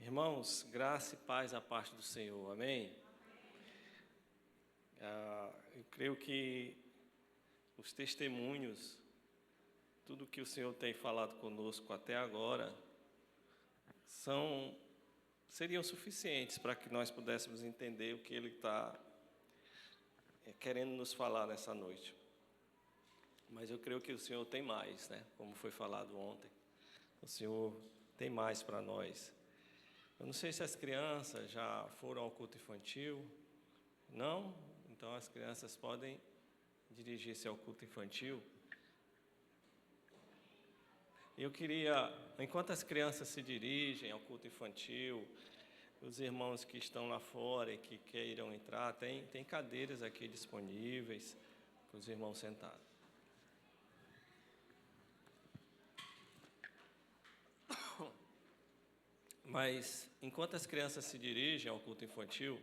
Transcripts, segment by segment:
Irmãos, graça e paz da parte do Senhor, amém? Eu creio que os testemunhos, tudo que o Senhor tem falado conosco até agora, seriam suficientes para que nós pudéssemos entender o que Ele está querendo nos falar nessa noite. Mas eu creio que o Senhor tem mais, né? Como foi falado ontem, o Senhor tem mais para nós. Eu não sei se as crianças já foram ao culto infantil. Não? Então as crianças podem dirigir-se ao culto infantil. Eu queria, enquanto as crianças se dirigem ao culto infantil, os irmãos que estão lá fora e que queiram entrar, tem cadeiras aqui disponíveis para os irmãos sentarem. Mas, enquanto as crianças se dirigem ao culto infantil,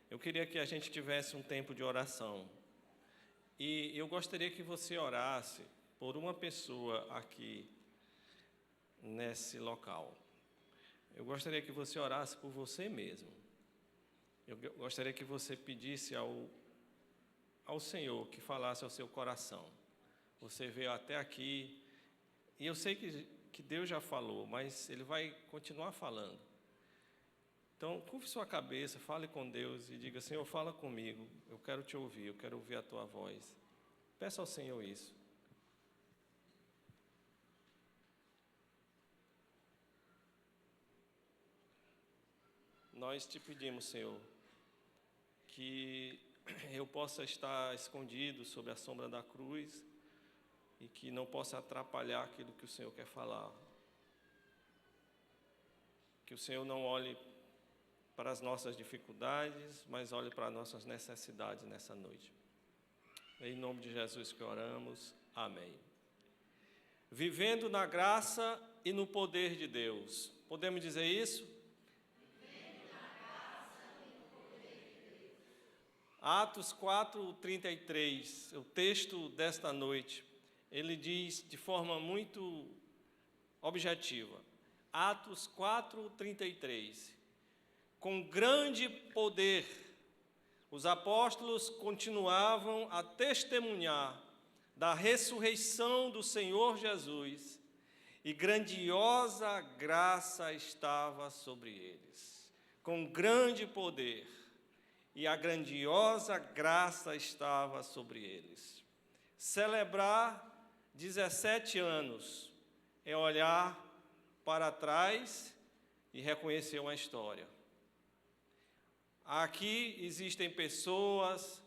eu queria que a gente tivesse um tempo de oração. E eu gostaria que você orasse por uma pessoa aqui, nesse local. Eu gostaria que você orasse por você mesmo. Eu gostaria que você pedisse ao Senhor que falasse ao seu coração. Você veio até aqui, e eu sei que Deus já falou, mas Ele vai continuar falando. Então, curve sua cabeça, fale com Deus e diga: Senhor, fala comigo, eu quero te ouvir, eu quero ouvir a tua voz. Peça ao Senhor isso. Nós te pedimos, Senhor, que eu possa estar escondido sob a sombra da cruz e que não possa atrapalhar aquilo que o Senhor quer falar. Que o Senhor não olhe para as nossas dificuldades, mas olhe para as nossas necessidades nessa noite. Em nome de Jesus que oramos. Amém. Vivendo na graça e no poder de Deus. Podemos dizer isso? Vivendo na graça e no poder de Deus. Atos 4:33, o texto desta noite, ele diz de forma muito objetiva. Atos 4:33. Com grande poder, os apóstolos continuavam a testemunhar da ressurreição do Senhor Jesus, e grandiosa graça estava sobre eles. Com grande poder, e a grandiosa graça estava sobre eles. Celebrar 17 anos é olhar para trás e reconhecer uma história. Aqui existem pessoas,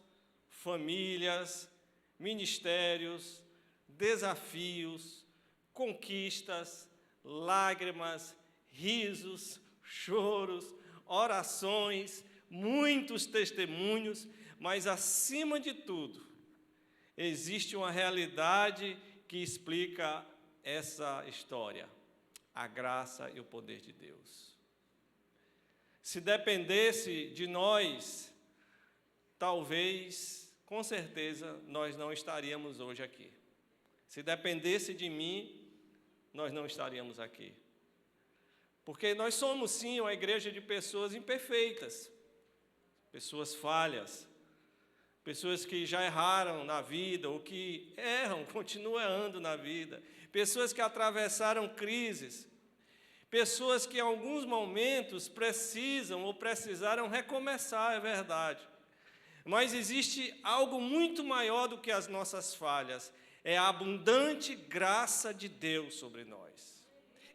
famílias, ministérios, desafios, conquistas, lágrimas, risos, choros, orações, muitos testemunhos, mas acima de tudo, existe uma realidade que explica essa história: a graça e o poder de Deus. Se dependesse de nós, talvez, com certeza, nós não estaríamos hoje aqui. Se dependesse de mim, nós não estaríamos aqui. Porque nós somos, sim, uma igreja de pessoas imperfeitas, pessoas falhas, pessoas que já erraram na vida, ou que erram, continuam errando na vida, pessoas que atravessaram crises, pessoas que em alguns momentos precisam ou precisaram recomeçar, é verdade. Mas existe algo muito maior do que as nossas falhas, é a abundante graça de Deus sobre nós.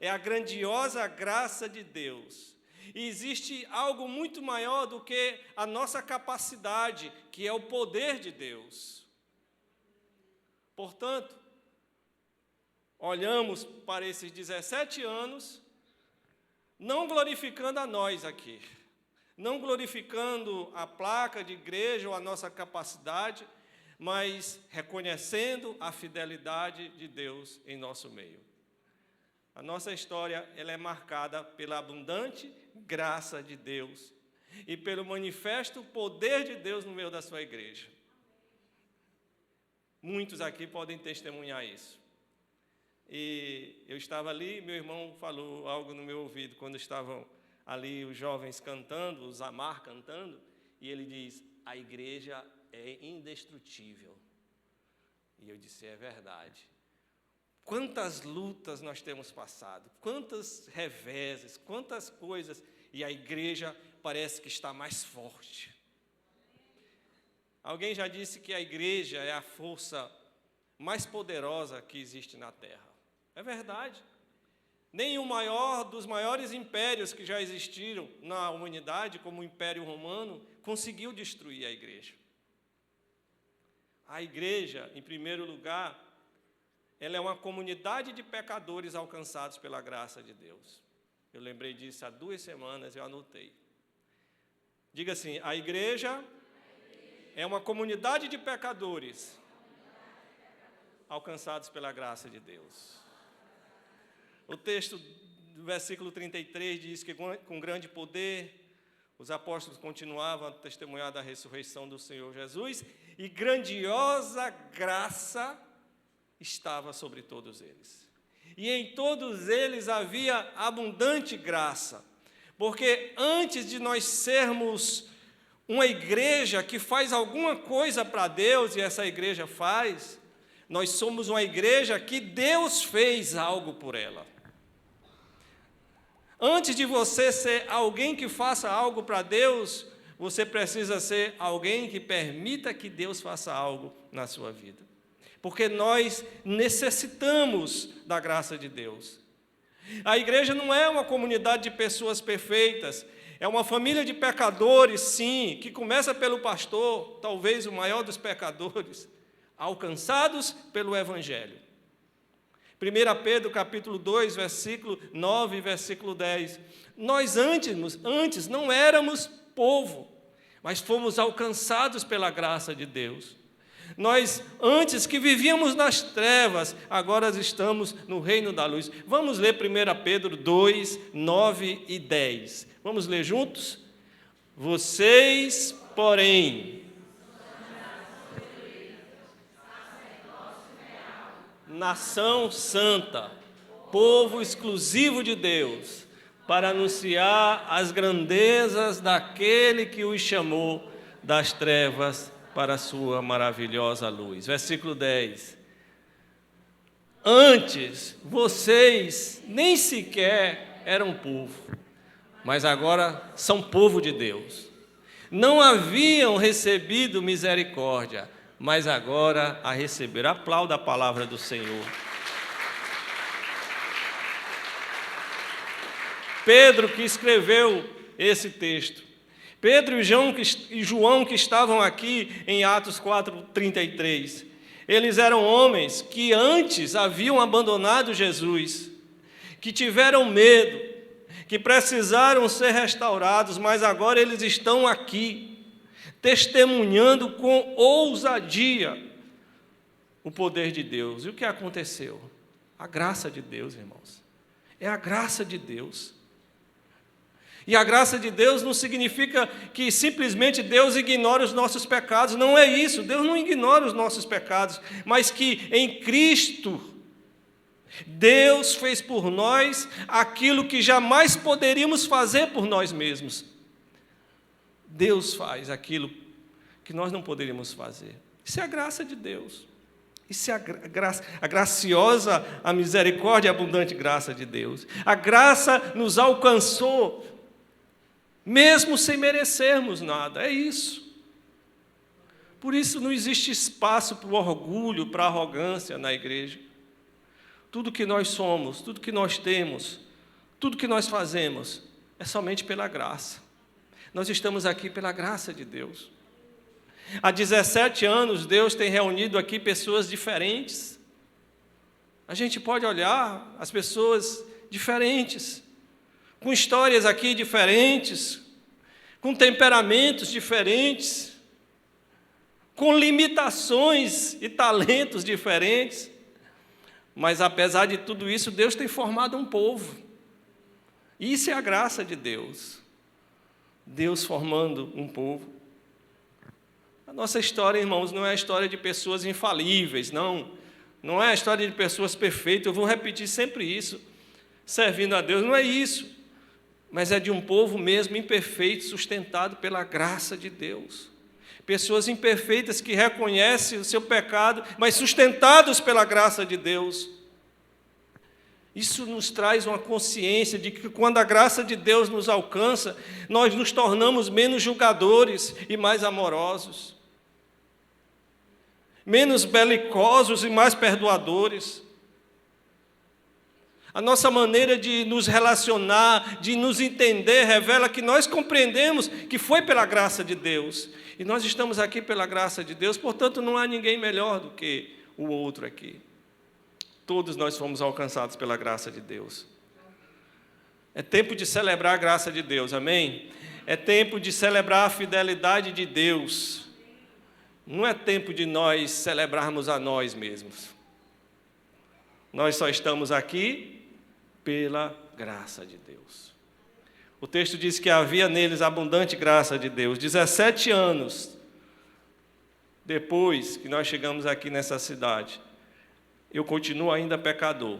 É a grandiosa graça de Deus. E existe algo muito maior do que a nossa capacidade, que é o poder de Deus. Portanto, olhamos para esses 17 anos, não glorificando a nós aqui, não glorificando a placa de igreja ou a nossa capacidade, mas reconhecendo a fidelidade de Deus em nosso meio. A nossa história ela é marcada pela abundante graça de Deus e pelo manifesto poder de Deus no meio da sua igreja. Muitos aqui podem testemunhar isso. E eu estava ali, meu irmão falou algo no meu ouvido quando estavam ali os jovens cantando, os Amar cantando, e ele diz, a igreja é indestrutível. E eu disse, é verdade. Quantas lutas nós temos passado, quantas reveses, quantas coisas, e a igreja parece que está mais forte. Alguém já disse que a igreja é a força mais poderosa que existe na terra. É verdade. Nem o maior dos maiores impérios que já existiram na humanidade, como o Império Romano, conseguiu destruir a igreja. A igreja, em primeiro lugar, ela é uma comunidade de pecadores alcançados pela graça de Deus. Eu lembrei disso há 2 semanas, eu anotei. Diga assim, a igreja é uma comunidade de pecadores alcançados pela graça de Deus. O texto do versículo 33 diz que com grande poder os apóstolos continuavam a testemunhar da ressurreição do Senhor Jesus e grandiosa graça estava sobre todos eles. E em todos eles havia abundante graça, porque antes de nós sermos uma igreja que faz alguma coisa para Deus, e essa igreja faz, nós somos uma igreja que Deus fez algo por ela. Antes de você ser alguém que faça algo para Deus, você precisa ser alguém que permita que Deus faça algo na sua vida. Porque nós necessitamos da graça de Deus. A igreja não é uma comunidade de pessoas perfeitas, é uma família de pecadores, sim, que começa pelo pastor, talvez o maior dos pecadores, alcançados pelo Evangelho. 1 Pedro capítulo 2, versículo 9 e versículo 10. Nós antes não éramos povo, mas fomos alcançados pela graça de Deus. Nós, antes que vivíamos nas trevas, agora estamos no reino da luz. Vamos ler 1 Pedro 2, 9 e 10. Vamos ler juntos? Vocês, porém, nação santa, povo exclusivo de Deus, para anunciar as grandezas daquele que os chamou das trevas para a sua maravilhosa luz. Versículo 10. Antes, vocês nem sequer eram povo, mas agora são povo de Deus. Não haviam recebido misericórdia, mas agora a receber. Aplauda a palavra do Senhor. Pedro que escreveu esse texto. Pedro e João que estavam aqui em Atos 4:33. Eles eram homens que antes haviam abandonado Jesus, que tiveram medo, que precisaram ser restaurados, mas agora eles estão aqui, testemunhando com ousadia o poder de Deus. E o que aconteceu? A graça de Deus, irmãos. É a graça de Deus. E a graça de Deus não significa que simplesmente Deus ignora os nossos pecados. Não é isso. Deus não ignora os nossos pecados, mas que em Cristo Deus fez por nós aquilo que jamais poderíamos fazer por nós mesmos. Deus faz aquilo que nós não poderíamos fazer. Isso é a graça de Deus. Isso é a graciosa, a misericórdia e a abundante graça de Deus. A graça nos alcançou, mesmo sem merecermos nada. É isso. Por isso não existe espaço para o orgulho, para a arrogância na igreja. Tudo que nós somos, tudo que nós temos, tudo que nós fazemos é somente pela graça. Nós estamos aqui pela graça de Deus. Há 17 anos, Deus tem reunido aqui pessoas diferentes. A gente pode olhar as pessoas diferentes, com histórias aqui diferentes, com temperamentos diferentes, com limitações e talentos diferentes. Mas, apesar de tudo isso, Deus tem formado um povo. Isso é a graça de Deus. Deus formando um povo. A nossa história, irmãos, não é a história de pessoas infalíveis, não. Não é a história de pessoas perfeitas. Eu vou repetir sempre isso. Servindo a Deus, não é isso. mas é de um povo mesmo imperfeito, sustentado pela graça de Deus. Pessoas imperfeitas que reconhecem o seu pecado, mas sustentados pela graça de Deus. Isso nos traz uma consciência de que quando a graça de Deus nos alcança, nós nos tornamos menos julgadores e mais amorosos, menos belicosos e mais perdoadores. A nossa maneira de nos relacionar, de nos entender, revela que nós compreendemos que foi pela graça de Deus. E nós estamos aqui pela graça de Deus, portanto, não há ninguém melhor do que o outro aqui. Todos nós fomos alcançados pela graça de Deus. É tempo de celebrar a graça de Deus, amém? É tempo de celebrar a fidelidade de Deus. Não é tempo de nós celebrarmos a nós mesmos. Nós só estamos aqui pela graça de Deus. O texto diz que havia neles abundante graça de Deus. 17 anos depois que nós chegamos aqui nessa cidade, eu continuo ainda pecador.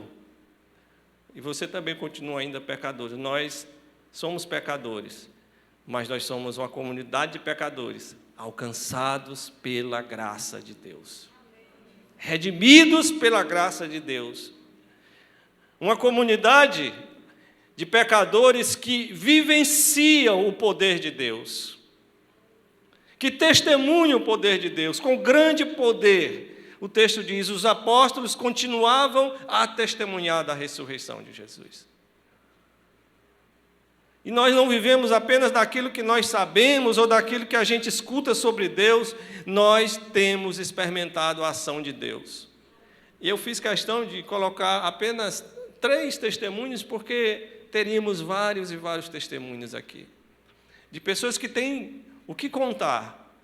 E você também continua ainda pecador. Nós somos pecadores, mas nós somos uma comunidade de pecadores, alcançados pela graça de Deus. Redimidos pela graça de Deus. Uma comunidade de pecadores que vivenciam o poder de Deus, que testemunham o poder de Deus, com grande poder. O texto diz, os apóstolos continuavam a testemunhar da ressurreição de Jesus. E nós não vivemos apenas daquilo que nós sabemos ou daquilo que a gente escuta sobre Deus, nós temos experimentado a ação de Deus. E eu fiz questão de colocar apenas 3 testemunhos, porque teríamos vários e vários testemunhos aqui, de pessoas que têm o que contar,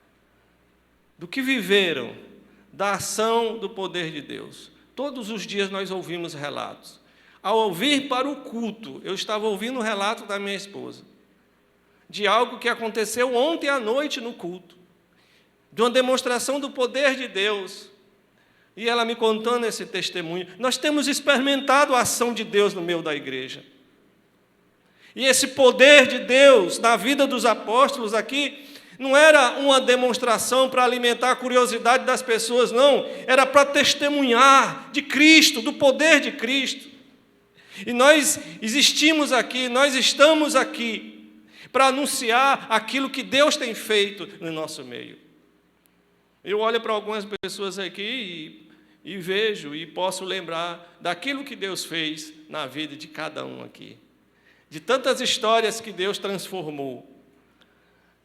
do que viveram, da ação do poder de Deus. Todos os dias nós ouvimos relatos. Ao ouvir para o culto, eu estava ouvindo um relato da minha esposa, de algo que aconteceu ontem à noite no culto, de uma demonstração do poder de Deus. E ela me contando esse testemunho. Nós temos experimentado a ação de Deus no meio da igreja. E esse poder de Deus na vida dos apóstolos aqui não era uma demonstração para alimentar a curiosidade das pessoas, não. Era para testemunhar de Cristo, do poder de Cristo. E nós existimos aqui, nós estamos aqui para anunciar aquilo que Deus tem feito no nosso meio. Eu olho para algumas pessoas aqui e vejo e posso lembrar daquilo que Deus fez na vida de cada um aqui. De tantas histórias que Deus transformou.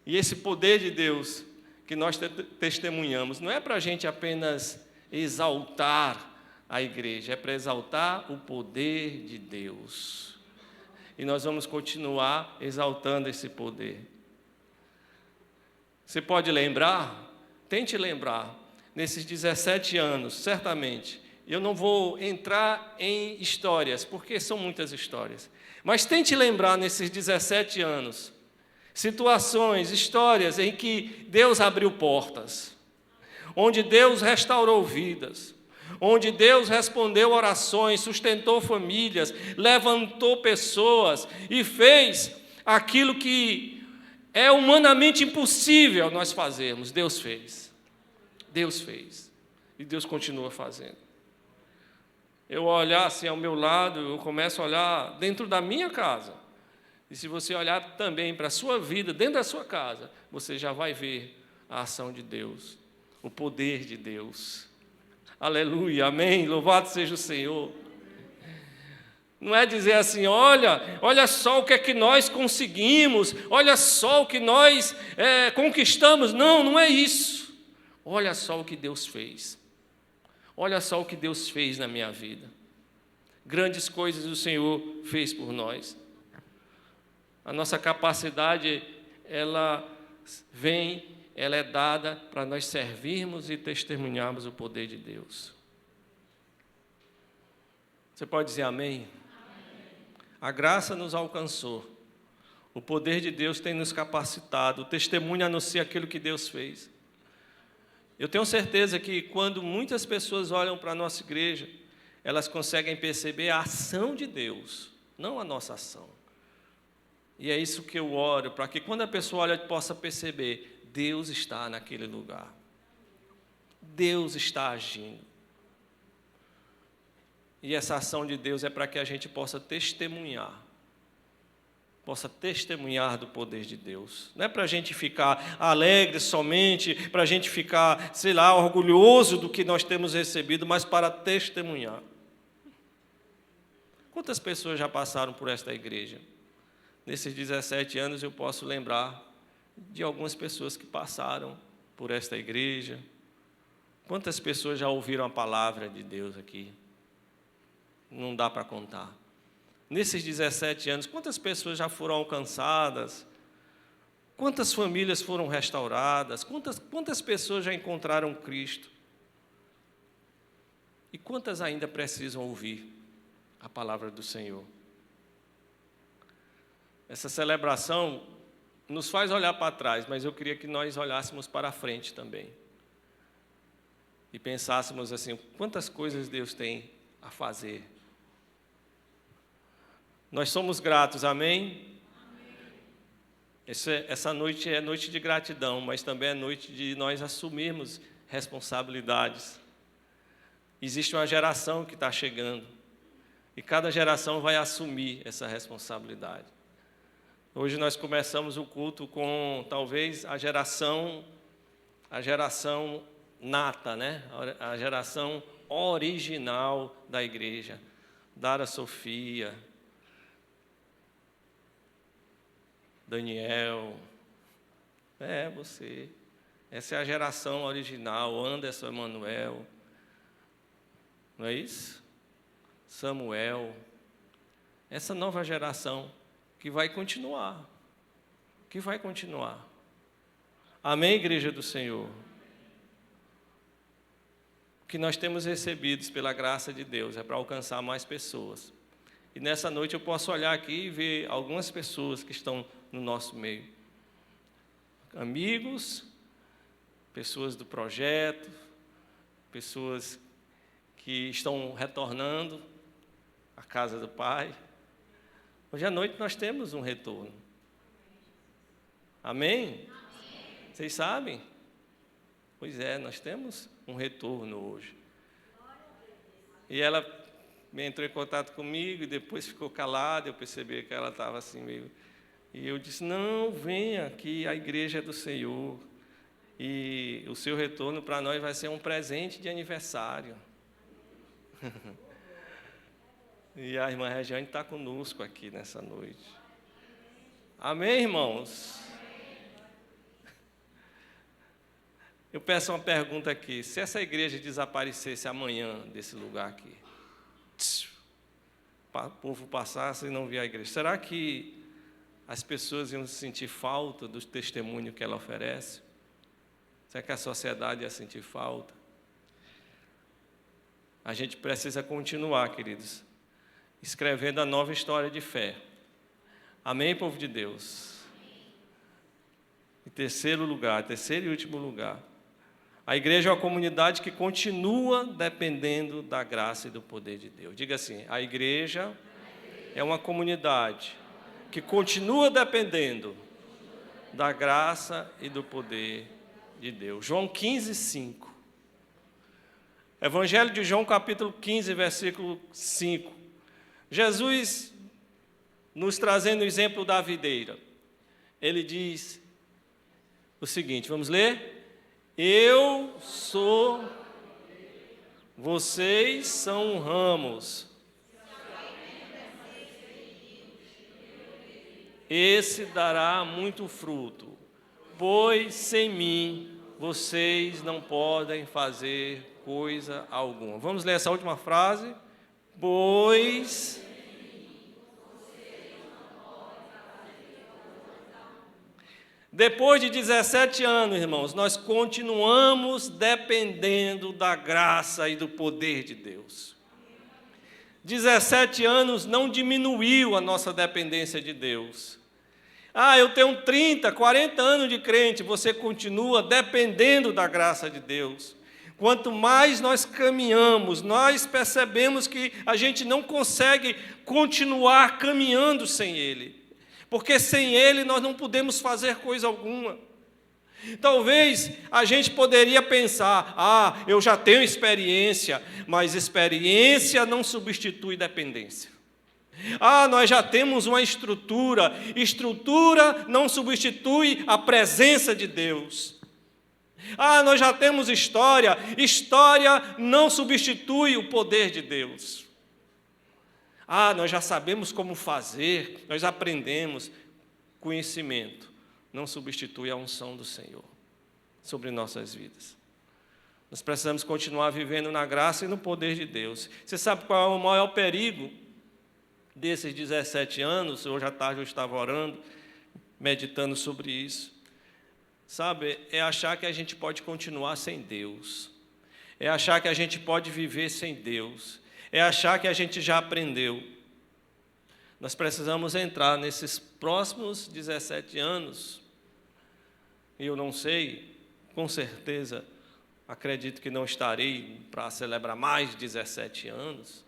E esse poder de Deus que nós testemunhamos, não é para a gente apenas exaltar a igreja, é para exaltar o poder de Deus. E nós vamos continuar exaltando esse poder. Você pode lembrar? Tente lembrar, nesses 17 anos, certamente, eu não vou entrar em histórias, porque são muitas histórias, mas tente lembrar nesses 17 anos, situações, histórias em que Deus abriu portas, onde Deus restaurou vidas, onde Deus respondeu orações, sustentou famílias, levantou pessoas e fez aquilo que é humanamente impossível nós fazermos. Deus fez. Deus fez. E Deus continua fazendo. Eu olhar assim ao meu lado, eu começo a olhar dentro da minha casa. E se você olhar também para a sua vida, dentro da sua casa, você já vai ver a ação de Deus, o poder de Deus. Aleluia, amém, louvado seja o Senhor. Não é dizer assim, olha só o que é que nós conseguimos, olha só o que nós conquistamos. Não, não é isso. Olha só o que Deus fez. Olha só o que Deus fez na minha vida. Grandes coisas o Senhor fez por nós. A nossa capacidade, ela é dada para nós servirmos e testemunharmos o poder de Deus. Você pode dizer amém? A graça nos alcançou, o poder de Deus tem nos capacitado, o testemunho anuncia aquilo que Deus fez. Eu tenho certeza que quando muitas pessoas olham para a nossa igreja, elas conseguem perceber a ação de Deus, não a nossa ação. E é isso que eu oro, para que quando a pessoa olha, possa perceber, Deus está naquele lugar. Deus está agindo. E essa ação de Deus é para que a gente possa testemunhar do poder de Deus. Não é para a gente ficar alegre somente, para a gente ficar, sei lá, orgulhoso do que nós temos recebido, mas para testemunhar. Quantas pessoas já passaram por esta igreja? Nesses 17 anos eu posso lembrar de algumas pessoas que passaram por esta igreja. Quantas pessoas já ouviram a palavra de Deus aqui? Não dá para contar. Nesses 17 anos, quantas pessoas já foram alcançadas? Quantas famílias foram restauradas? Quantas pessoas já encontraram Cristo? E quantas ainda precisam ouvir a palavra do Senhor? Essa celebração nos faz olhar para trás, mas eu queria que nós olhássemos para a frente também. E pensássemos assim, quantas coisas Deus tem a fazer. Nós somos gratos, amém? Essa noite é noite de gratidão, mas também é noite de nós assumirmos responsabilidades. Existe uma geração que está chegando, e cada geração vai assumir essa responsabilidade. Hoje nós começamos o culto com, talvez, a geração nata, né? A geração original da igreja. Dara Sofia, Daniel, você. Essa é a geração original, Anderson Emanuel, não é isso? Samuel. Essa nova geração que vai continuar. Amém, igreja do Senhor? O que nós temos recebido pela graça de Deus é para alcançar mais pessoas. E nessa noite eu posso olhar aqui e ver algumas pessoas que estão no nosso meio. Amigos, pessoas do projeto, pessoas que estão retornando à casa do Pai. Hoje à noite nós temos um retorno. Amém? Amém? Vocês sabem? Pois é, nós temos um retorno hoje. E ela entrou em contato comigo e depois ficou calada, eu percebi que ela estava assim meio... E eu disse, não, venha aqui, a igreja é do Senhor. E o seu retorno para nós vai ser um presente de aniversário. E a irmã Regiane está conosco aqui nessa noite. Amém, irmãos? Eu peço uma pergunta aqui. Se essa igreja desaparecesse amanhã desse lugar aqui, o povo passasse e não via a igreja, será que as pessoas iam sentir falta do testemunho que ela oferece? Será que a sociedade ia sentir falta? A gente precisa continuar, queridos, escrevendo a nova história de fé. Amém, povo de Deus? Em terceiro e último lugar, a igreja é uma comunidade que continua dependendo da graça e do poder de Deus. Diga assim, a igreja é uma comunidade que continua dependendo da graça e do poder de Deus. João 15:5. Evangelho de João, capítulo 15, versículo 5. Jesus, nos trazendo o exemplo da videira, ele diz o seguinte, vamos ler? Eu sou, vocês são ramos. Esse dará muito fruto, pois sem mim vocês não podem fazer coisa alguma. Vamos ler essa última frase? Pois... Depois de 17 anos, irmãos, nós continuamos dependendo da graça e do poder de Deus. 17 anos não diminuiu a nossa dependência de Deus. Eu tenho 30, 40 anos de crente, você continua dependendo da graça de Deus. Quanto mais nós caminhamos, nós percebemos que a gente não consegue continuar caminhando sem Ele. porque sem Ele nós não podemos fazer coisa alguma. Talvez a gente poderia pensar, eu já tenho experiência, mas experiência não substitui dependência. Nós já temos uma estrutura não substitui a presença de Deus. Nós já temos história não substitui o poder de Deus. Nós já sabemos como fazer, nós aprendemos. Conhecimento não substitui a unção do Senhor sobre nossas vidas. Nós precisamos continuar vivendo na graça e no poder de Deus. Você sabe qual é o maior perigo desses 17 anos? Hoje à tarde eu estava orando, meditando sobre isso. Sabe, é achar que a gente pode continuar sem Deus. É achar que a gente pode viver sem Deus. É achar que a gente já aprendeu. Nós precisamos entrar nesses próximos 17 anos. E eu não sei, com certeza, acredito que não estarei para celebrar mais de 17 anos.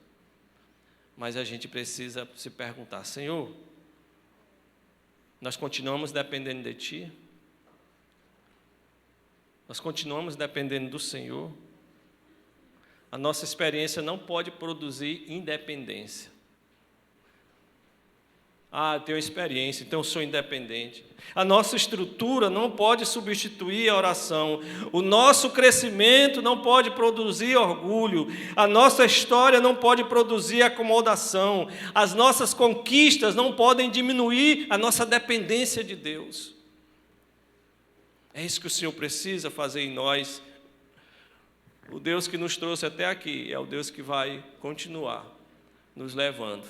Mas a gente precisa se perguntar, Senhor, nós continuamos dependendo de Ti? Nós continuamos dependendo do Senhor? A nossa experiência não pode produzir independência. Eu tenho experiência, então eu sou independente. A nossa estrutura não pode substituir a oração. O nosso crescimento não pode produzir orgulho. A nossa história não pode produzir acomodação. As nossas conquistas não podem diminuir a nossa dependência de Deus. É isso que o Senhor precisa fazer em nós. O Deus que nos trouxe até aqui é o Deus que vai continuar nos levando.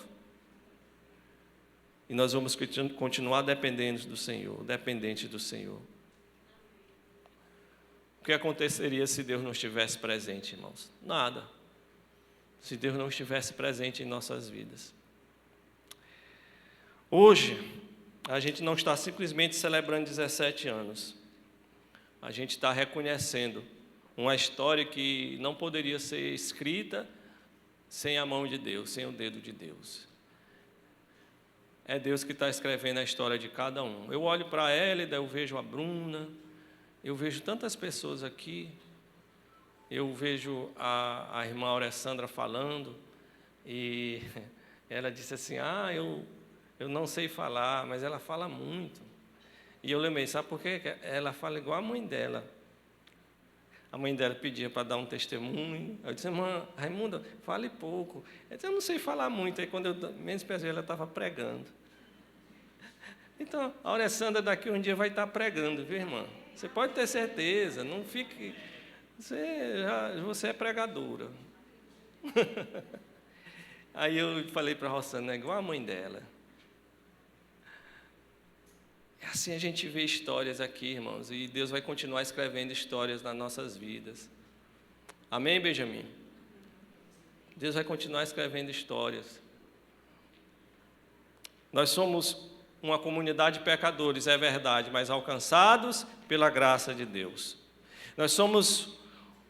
E nós vamos continuar dependentes do Senhor, dependentes do Senhor. O que aconteceria se Deus não estivesse presente, irmãos? Nada. Se Deus não estivesse presente em nossas vidas. Hoje, a gente não está simplesmente celebrando 17 anos. A gente está reconhecendo uma história que não poderia ser escrita sem a mão de Deus, sem o dedo de Deus. É Deus que está escrevendo a história de cada um. Eu olho para a Hélida, eu vejo a Bruna, eu vejo tantas pessoas aqui, eu vejo a irmã Alessandra falando, e ela disse assim, eu não sei falar, mas ela fala muito. E eu lembrei, sabe por quê? Ela fala igual a mãe dela. A mãe dela pedia para dar um testemunho. Eu disse, irmã Raimunda, fale pouco. Ela disse, eu não sei falar muito. Aí, quando eu menos pensei, ela estava pregando. Então, a Alessandra daqui um dia vai estar pregando, viu, irmã? Você pode ter certeza, não fique... Você é pregadora. Aí eu falei para a Rossana, é igual a mãe dela. Assim a gente vê histórias aqui, irmãos, e Deus vai continuar escrevendo histórias nas nossas vidas. Amém, Benjamin? Deus vai continuar escrevendo histórias. Nós somos uma comunidade de pecadores, é verdade, mas alcançados pela graça de Deus. Nós somos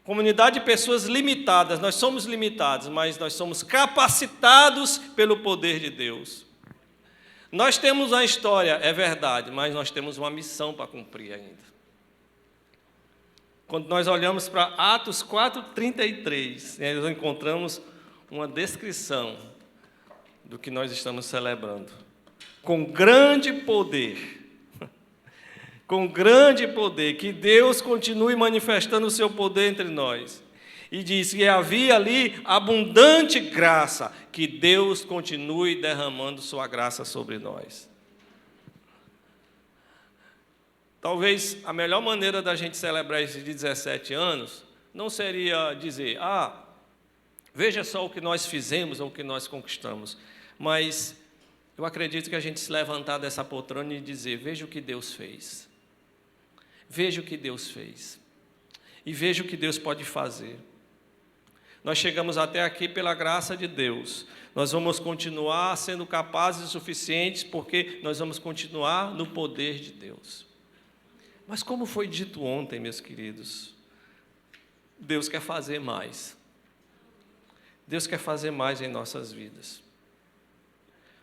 comunidade de pessoas limitadas, nós somos limitados, mas nós somos capacitados pelo poder de Deus. Nós temos uma história, é verdade, mas nós temos uma missão para cumprir ainda. Quando nós olhamos para Atos 4:33, nós encontramos uma descrição do que nós estamos celebrando. Com grande poder, que Deus continue manifestando o seu poder entre nós. E diz que havia ali abundante graça, que Deus continue derramando sua graça sobre nós. Talvez a melhor maneira da gente celebrar esses 17 anos não seria dizer, veja só o que nós fizemos ou o que nós conquistamos, mas eu acredito que a gente se levantar dessa poltrona e dizer, veja o que Deus fez. Veja o que Deus fez. E veja o que Deus pode fazer. Nós chegamos até aqui pela graça de Deus. Nós vamos continuar sendo capazes o suficientes, porque nós vamos continuar no poder de Deus. Mas como foi dito ontem, meus queridos, Deus quer fazer mais. Deus quer fazer mais em nossas vidas.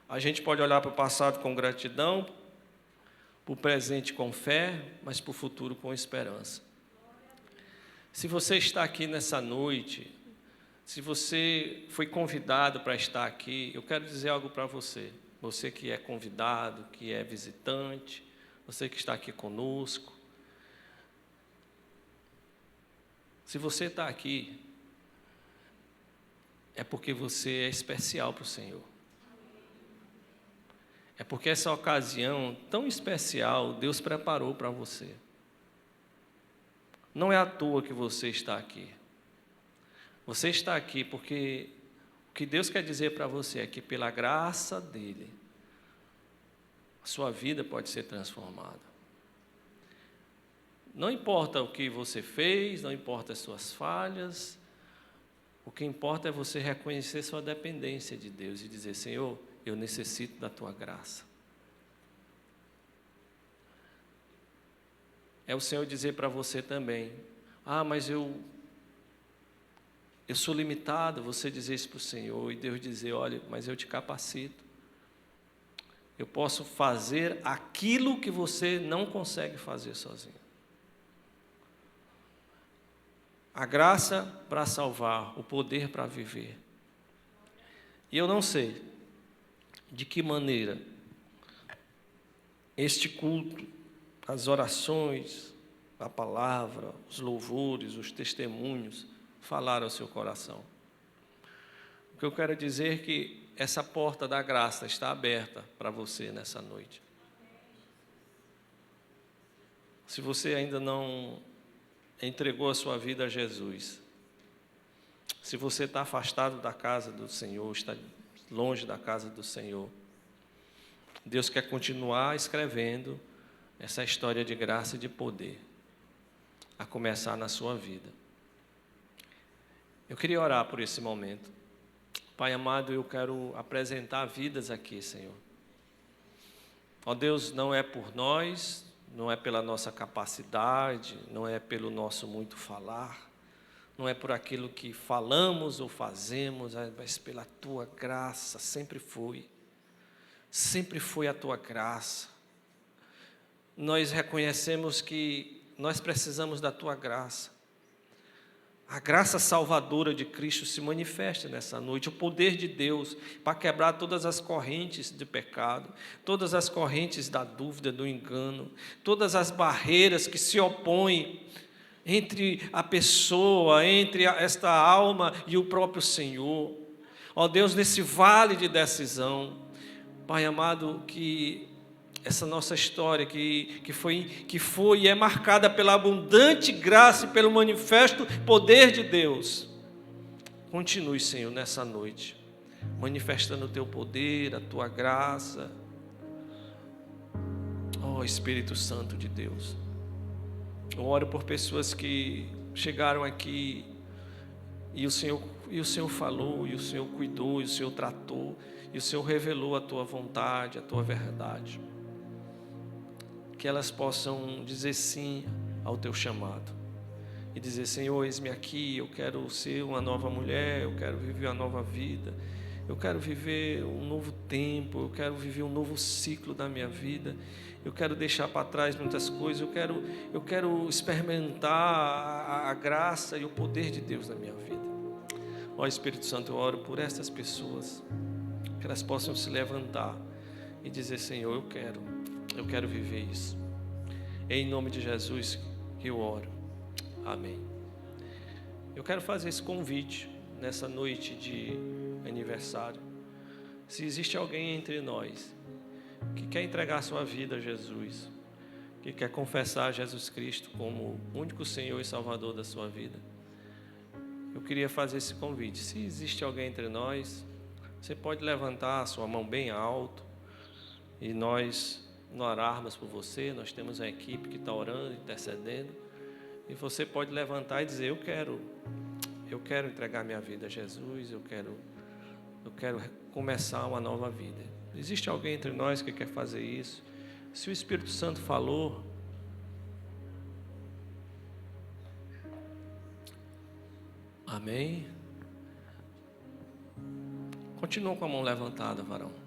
A gente pode olhar para o passado com gratidão, para o presente com fé, mas para o futuro com esperança. Se você está aqui nessa noite, se você foi convidado para estar aqui, eu quero dizer algo para você. Você que é convidado, que é visitante, você que está aqui conosco. Se você está aqui, é porque você é especial para o Senhor. É porque essa ocasião tão especial Deus preparou para você. Não é à toa que você está aqui. Você está aqui porque o que Deus quer dizer para você é que pela graça dEle, a sua vida pode ser transformada. Não importa o que você fez, não importa as suas falhas, o que importa é você reconhecer sua dependência de Deus e dizer: Senhor, eu necessito da Tua graça. É o Senhor dizer para você também: mas eu sou limitado. Você dizer isso para o Senhor e Deus dizer: olha, mas eu te capacito. Eu posso fazer aquilo que você não consegue fazer sozinho. A graça para salvar, o poder para viver. E eu não sei de que maneira este culto, as orações, a palavra, os louvores, os testemunhos falaram ao seu coração. O que eu quero dizer é que essa porta da graça está aberta para você nessa noite. Se você ainda não entregou a sua vida a Jesus, se você está afastado da casa do Senhor, está longe da casa do Senhor, Deus quer continuar escrevendo essa história de graça e de poder, a começar na sua vida. Eu queria orar por esse momento. Pai amado, eu quero apresentar vidas aqui, Senhor. Ó Deus, não é por nós, não é pela nossa capacidade, não é pelo nosso muito falar, não é por aquilo que falamos ou fazemos, mas pela Tua graça, sempre foi a Tua graça. Nós reconhecemos que nós precisamos da Tua graça. A graça salvadora de Cristo se manifesta nessa noite, o poder de Deus para quebrar todas as correntes de pecado, todas as correntes da dúvida, do engano, todas as barreiras que se opõem entre a pessoa, entre esta alma e o próprio Senhor. Ó Deus, nesse vale de decisão, Pai amado, que essa nossa história que foi e é marcada pela abundante graça e pelo manifesto poder de Deus. Continue, Senhor, nessa noite, manifestando o Teu poder, a Tua graça. Ó Espírito Santo de Deus, eu oro por pessoas que chegaram aqui e o Senhor falou, e o Senhor cuidou, e o Senhor tratou, e o Senhor revelou a Tua vontade, a Tua verdade. Que elas possam dizer sim ao Teu chamado e dizer: Senhor, eis-me aqui, eu quero ser uma nova mulher, eu quero viver uma nova vida, eu quero viver um novo tempo, eu quero viver um novo ciclo da minha vida, eu quero deixar para trás muitas coisas, eu quero experimentar a graça e o poder de Deus na minha vida. Ó Espírito Santo, eu oro por estas pessoas, que elas possam se levantar e dizer: Senhor, eu quero viver isso. Em nome de Jesus que eu oro. Amém. Eu quero fazer esse convite nessa noite de aniversário. Se existe alguém entre nós que quer entregar sua vida a Jesus, que quer confessar Jesus Cristo como o único Senhor e Salvador da sua vida, eu queria fazer esse convite. Se existe alguém entre nós, você pode levantar a sua mão bem alto e nós orarmos por você. Nós temos uma equipe que está orando, intercedendo, e você pode levantar e dizer: eu quero entregar minha vida a Jesus, eu quero começar uma nova vida. Existe alguém entre nós que quer fazer isso? Se o Espírito Santo falou, amém? Continua com a mão levantada, varão.